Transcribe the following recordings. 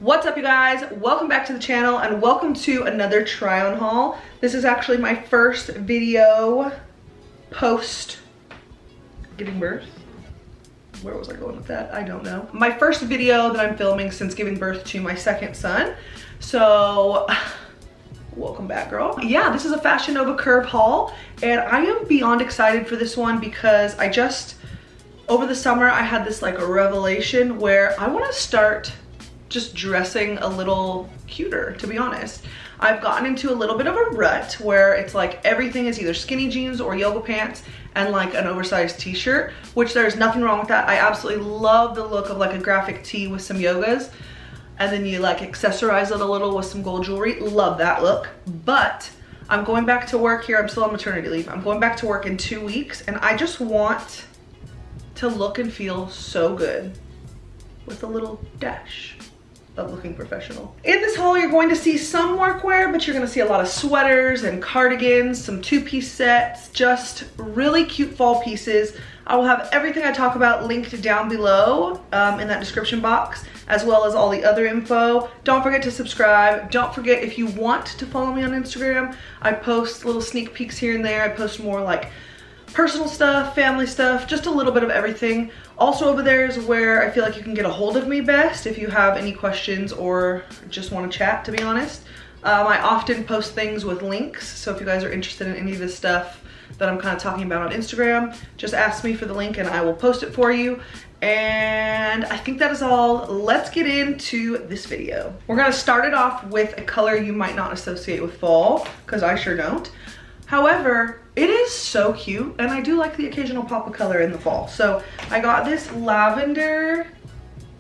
What's up, you guys? Welcome back to the channel and welcome to another try on haul. This is actually my first video post giving birth. Where was I going with that? I don't know. My first video that I'm filming since giving birth to my second son. So welcome back, girl. Yeah, this is a Fashion Nova Curve haul and I am beyond excited for this one because over the summer I had this like a revelation where I want to start just dressing a little cuter, to be honest. I've gotten into a little bit of a rut where it's like everything is either skinny jeans or yoga pants and like an oversized t-shirt, which there's nothing wrong with that. I absolutely love the look of like a graphic tee with some yogas and then you like accessorize it a little with some gold jewelry. Love that look. But I'm going back to work here. I'm still on maternity leave. I'm going back to work in 2 weeks and I just want to look and feel so good with a little dash of looking professional. In this haul, you're going to see some workwear, but you're gonna see a lot of sweaters and cardigans, some two-piece sets, just really cute fall pieces. I will have everything I talk about linked down below in that description box, as well as all the other info. Don't forget to subscribe. Don't forget, if you want to follow me on Instagram, I post little sneak peeks here and there. I post more like personal stuff, family stuff, just a little bit of everything. Also over there is where I feel like you can get a hold of me best if you have any questions or just want to chat, to be honest. I often post things with links, so if you guys are interested in any of this stuff that I'm kind of talking about on Instagram, just ask me for the link and I will post it for you. And I think that is all. Let's get into this video. We're gonna start it off with a color you might not associate with fall, because I sure don't. However, it is so cute and I do like the occasional pop of color in the fall. So I got this lavender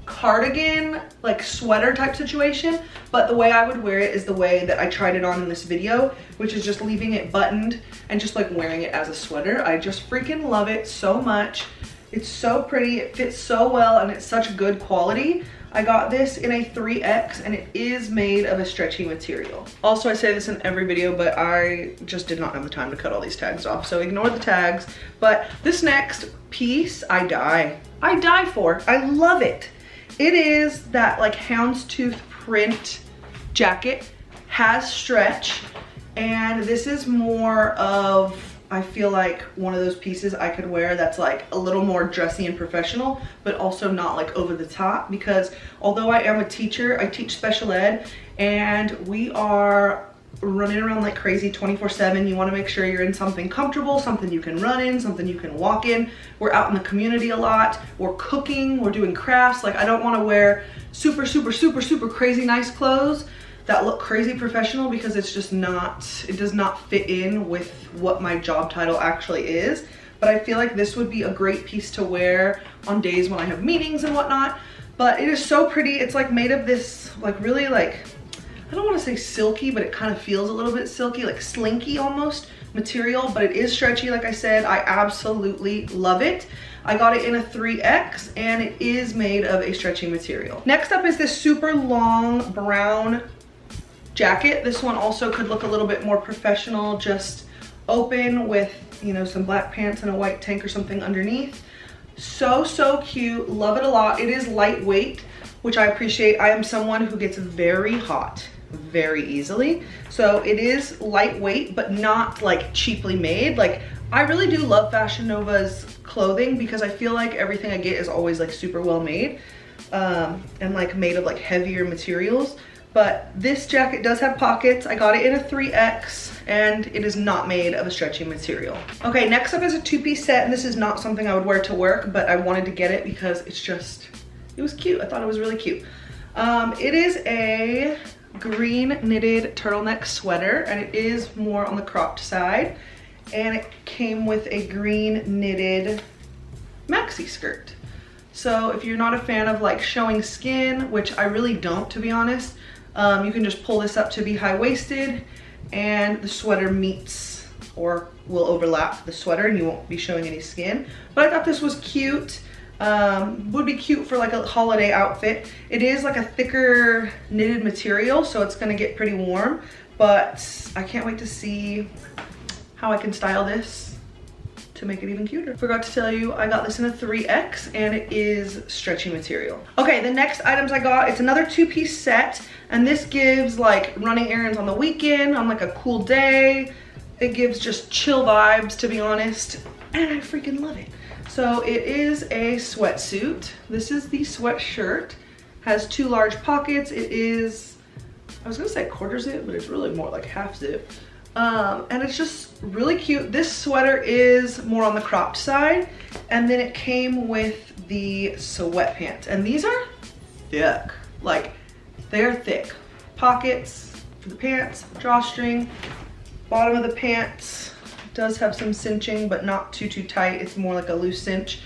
cardigan, like sweater type situation, but the way I would wear it is the way that I tried it on in this video, which is just leaving it buttoned and just like wearing it as a sweater. I just freaking love it so much. It's so pretty, it fits so well, and it's such good quality. I got this in a 3X and it is made of a stretchy material. Also, I say this in every video, but I just did not have the time to cut all these tags off, so ignore the tags. But this next piece, I die for. I love it. It is that like houndstooth print jacket, has stretch, and this is more of, I feel like one of those pieces I could wear that's like a little more dressy and professional, but also not like over the top, because although I am a teacher, I teach special ed and we are running around like crazy 24/7. You want to make sure you're in something comfortable, something you can run in, something you can walk in. We're out in the community a lot. We're cooking, we're doing crafts. Like I don't want to wear super crazy nice clothes that look crazy professional, because it's just not, it does not fit in with what my job title actually is. But I feel like this would be a great piece to wear on days when I have meetings and whatnot. But it is so pretty. It's like made of this like really like, I don't want to say silky, but it kind of feels a little bit silky, like slinky almost material, but it is stretchy. Like I said, I absolutely love it. I got it in a 3X and it is made of a stretchy material. Next up is this super long brown jacket. This one also could look a little bit more professional, just open with, you know, some black pants and a white tank or something underneath. So cute, love it a lot. It is lightweight, which I appreciate. I am someone who gets very hot very easily, so it is lightweight but not like cheaply made. Like I really do love Fashion Nova's clothing because I feel like everything I get is always like super well made and like made of like heavier materials. But this jacket does have pockets. I got it in a 3X and it is not made of a stretchy material. Okay, next up is a two-piece set, and this is not something I would wear to work, but I wanted to get it because it's just, it was cute. I thought it was really cute. It is a green knitted turtleneck sweater and it is more on the cropped side, and it came with a green knitted maxi skirt. So if you're not a fan of like showing skin, which I really don't, to be honest, you can just pull this up to be high-waisted and the sweater meets or will overlap the sweater and you won't be showing any skin. But I thought this was cute. Would be cute for like a holiday outfit. It is like a thicker knitted material, so it's gonna get pretty warm, but I can't wait to see how I can style this to to make it even cuter. Forgot to tell you, I got this in a 3X and it is stretchy material. Okay, the next items I got, it's another 2-piece set, and this gives like running errands on the weekend, on like a cool day. It gives just chill vibes, to be honest, and I freaking love it. So it is a sweatsuit. This is the sweatshirt. Has 2 large pockets. It is, I was gonna say quarter zip, but it's really more like half zip. And it's just really cute. This sweater is more on the cropped side, and then it came with the sweatpants, and these are thick. Like, they're thick. Pockets for the pants, drawstring, bottom of the pants does have some cinching, but not too tight. It's more like a loose cinch.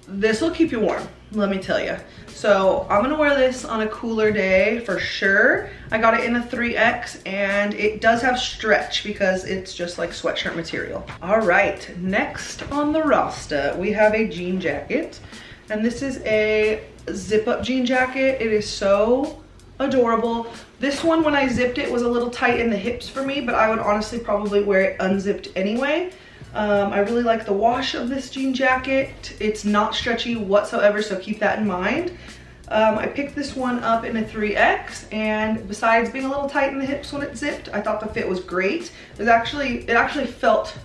This will keep you warm, let me tell you. So I'm gonna wear this on a cooler day for sure. I got it in a 3X, and it does have stretch because it's just like sweatshirt material. All right, next on the roster, we have a jean jacket, and this is a zip up jean jacket. It is so adorable. This one, when I zipped it, was a little tight in the hips for me, but I would honestly probably wear it unzipped anyway. I really like the wash of this jean jacket. It's not stretchy whatsoever, so keep that in mind. I picked this one up in a 3X, and besides being a little tight in the hips when it zipped, I thought the fit was great. It actually felt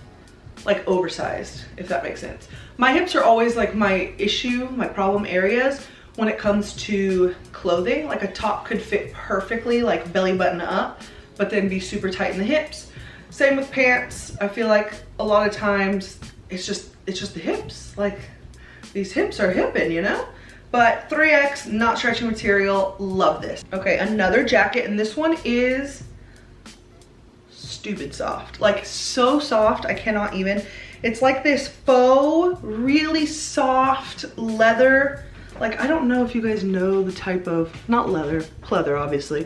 like oversized, if that makes sense. My hips are always like my issue, my problem areas when it comes to clothing. Like a top could fit perfectly, like belly button up, but then be super tight in the hips. Same with pants. I feel like a lot of times it's just the hips. Like, these hips are hipping, you know? But 3X, not stretchy material, love this. Okay, another jacket, and this one is stupid soft. Like, so soft, I cannot even. It's like this faux, really soft leather. Like, I don't know if you guys know the type of, not leather, pleather obviously,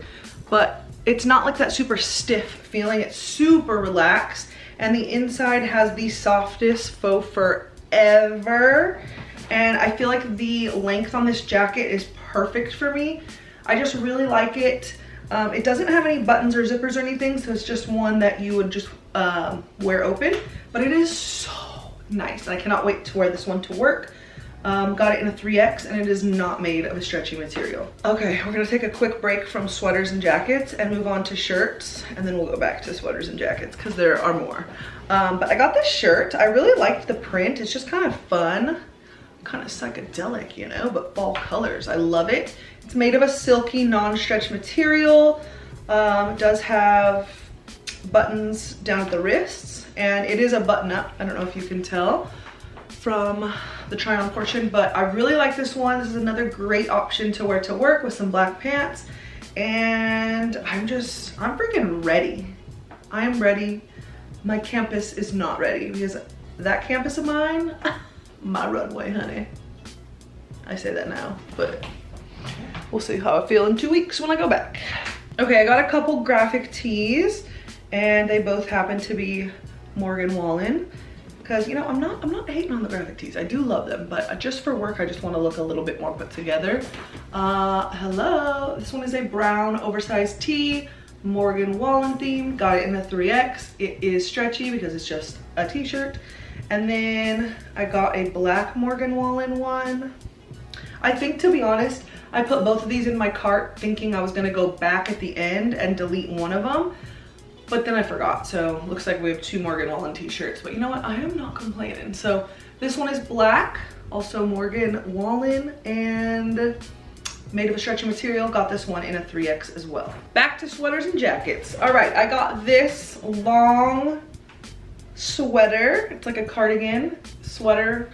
but it's not like that super stiff feeling. It's super relaxed, and the inside has the softest faux fur ever. And I feel like the length on this jacket is perfect for me. I just really like it. It doesn't have any buttons or zippers or anything, so it's just one that you would just wear open, but it is so nice. I cannot wait to wear this one to work. Got it in a 3X, and it is not made of a stretchy material. Okay, we're gonna take a quick break from sweaters and jackets and move on to shirts, and then we'll go back to sweaters and jackets because there are more. But I got this shirt. I really liked the print. It's just kind of fun, kind of psychedelic, you know, but fall colors. I love it. It's made of a silky, non-stretch material. It does have buttons down at the wrists, and it is a button up. I don't know if you can tell from the try on portion, but I really like this one. This is another great option to wear to work with some black pants, and I'm freaking ready. I am ready. My campus is not ready because that campus of mine, my runway, honey. I say that now, but we'll see how I feel in 2 weeks when I go back. Okay, I got a couple graphic tees, and they both happen to be Morgan Wallen. Because, you know, I'm not hating on the graphic tees. I do love them, but just for work, I just want to look a little bit more put together. Hello. This one is a brown oversized tee, Morgan Wallen theme. Got it in a 3X. It is stretchy because it's just a t-shirt. And then I got a black Morgan Wallen one. I think, to be honest, I put both of these in my cart thinking I was going to go back at the end and delete one of them. But then I forgot, so looks like we have 2 Morgan Wallen t-shirts. But you know what? I am not complaining. So this one is black, also Morgan Wallen, and made of a stretchy material. Got this one in a 3X as well. Back to sweaters and jackets. All right, I got this long sweater. It's like a cardigan sweater.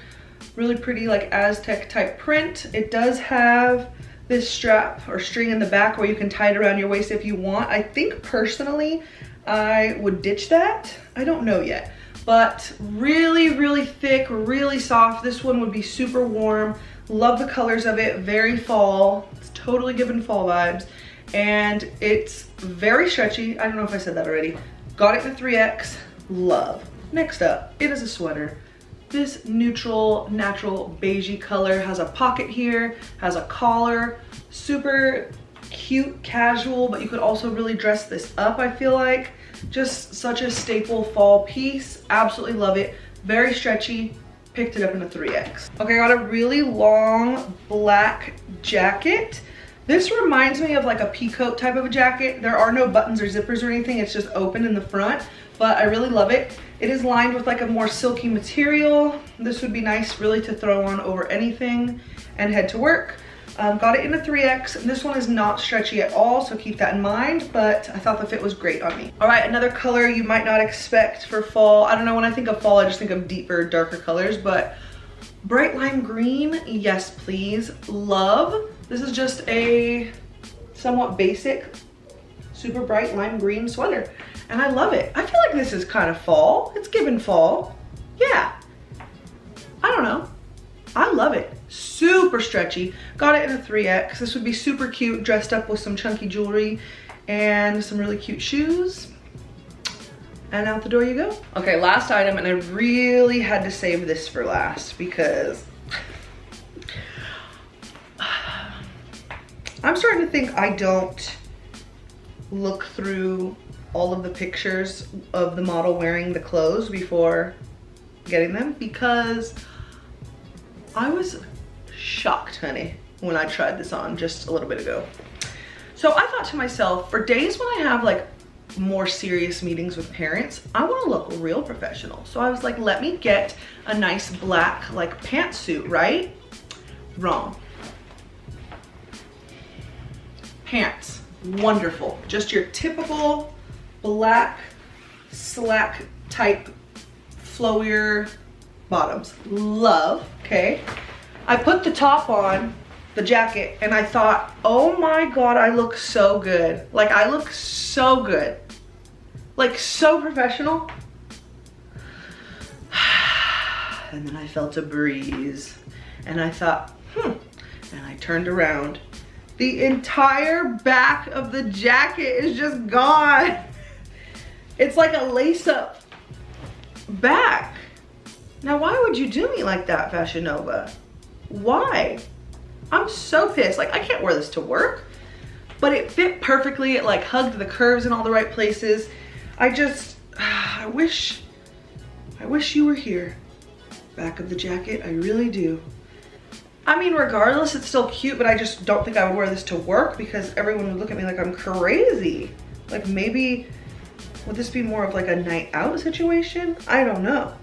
Really pretty, like Aztec type print. It does have this strap or string in the back where you can tie it around your waist if you want. I think personally, I would ditch that. I don't know yet, but really, really thick, really soft. This one would be super warm. Love the colors of it, very fall. It's totally giving fall vibes, and it's very stretchy. I don't know if I said that already. Got it in a 3X, love. Next up, it is a sweater. This neutral, natural beigey color has a pocket here, has a collar, super cute, casual, but you could also really dress this up, I feel like. Just such a staple fall piece. Absolutely love it. Very stretchy. Picked it up in a 3X. Okay, I got a really long black jacket. This reminds me of like a peacoat type of a jacket. There are no buttons or zippers or anything. It's just open in the front, but I really love it. It is lined with like a more silky material. This would be nice really to throw on over anything and head to work. Got it in a 3X. This one is not stretchy at all, so keep that in mind, but I thought the fit was great on me. All right, another color you might not expect for fall. I don't know, when I think of fall, I just think of deeper, darker colors, but bright lime green, yes please. Love. This is just a somewhat basic, super bright lime green sweater, and I love it. I feel like this is kind of fall. It's given fall. Yeah. I don't know. I love it. Super stretchy. Got it in a 3X. This would be super cute dressed up with some chunky jewelry and some really cute shoes. And out the door you go. Okay, last item, and I really had to save this for last because I'm starting to think I don't look through all of the pictures of the model wearing the clothes before getting them, because I was shocked, honey, when I tried this on just a little bit ago. So I thought to myself, for days when I have like more serious meetings with parents, I want to look real professional. So I was like, let me get a nice black like pantsuit, right? Wrong. Pants, wonderful. Just your typical black slack type flowier bottoms. Love. Okay, I put the top on, the jacket, and I thought, oh my god, I look so good. Like, I look so good. Like, so professional. And then I felt a breeze, and I thought, and I turned around. The entire back of the jacket is just gone. It's like a lace-up back. Now, why would you do me like that, Fashion Nova? Why? I'm so pissed. Like, I can't wear this to work, but it fit perfectly. It like hugged the curves in all the right places. I wish you were here. Back of the jacket, I really do. I mean, regardless, it's still cute, but I just don't think I would wear this to work because everyone would look at me like I'm crazy. Like, maybe, would this be more of like a night out situation? I don't know.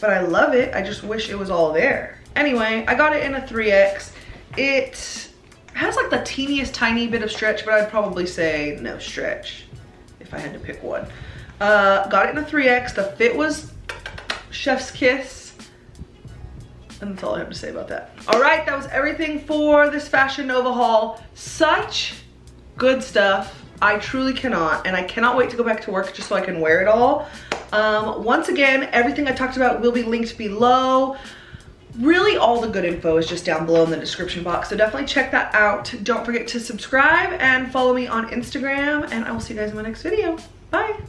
But I love it. I just wish it was all there. Anyway, I got it in a 3X. It has like the teeniest tiny bit of stretch, but I'd probably say no stretch if I had to pick one. Got it in a 3X. The fit was chef's kiss. And that's all I have to say about that. All right, that was everything for this Fashion Nova haul. Such good stuff. I truly cannot, and I cannot wait to go back to work just so I can wear it all. Once again, everything I talked about will be linked below. Really, all the good info is just down below in the description box, so definitely check that out. Don't forget to subscribe and follow me on Instagram, and I will see you guys in my next video. Bye.